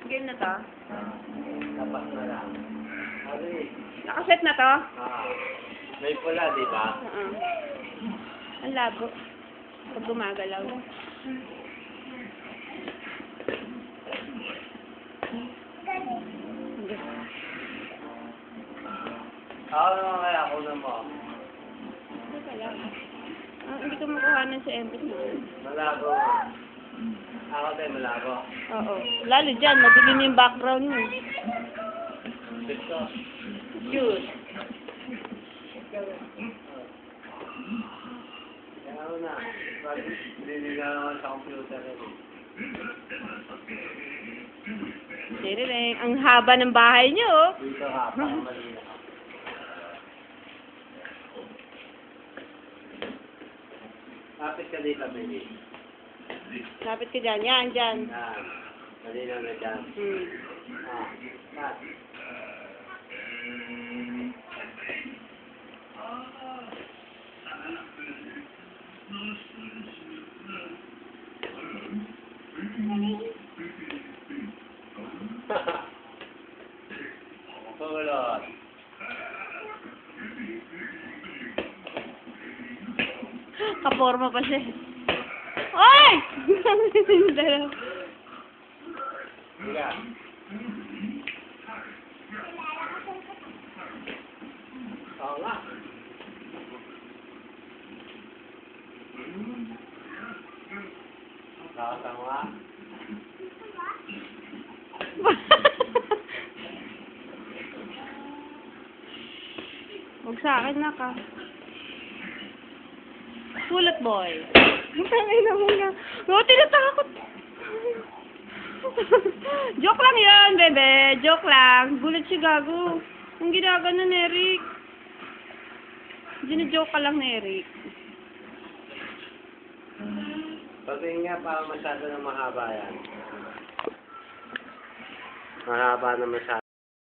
Game na to? Tapas na lang. Ari. Nakaset na to? May pula, di ba? Oo. Ang labo. Pag gumagalaw. Ako naman kaya ako mo. Hindi pala. Hindi ko makuhanan sa MP na. Malabo. Ako din malabo. Oo. Lalo dyan, madilim yung background mo. Dito. Cute. Kaya ako na. Hindi na naman sa computer rin. Sireng, ang haba ng bahay niyo, oh. Dito ka, para malina. Lapit ka dito, baby. Lapit ka dyan. Yan, dyan. Yan. Malinaw na dyan. Cut. Pagulot. Kaporma pa siya. Oy! Dalaw. Higa. Oo nga. Nakasama. Huwag sa akin na ka. Sulat, boy. Tangay na mo nga. Oh, tinatakot. Joke lang yun, bebe. Joke lang. Gulat si Gago. Ang ginagano ni Eric. Gina-joke ka lang ni Eric. Pagtingin nga pa masyado na mahaba yan. Mahaba na masyado.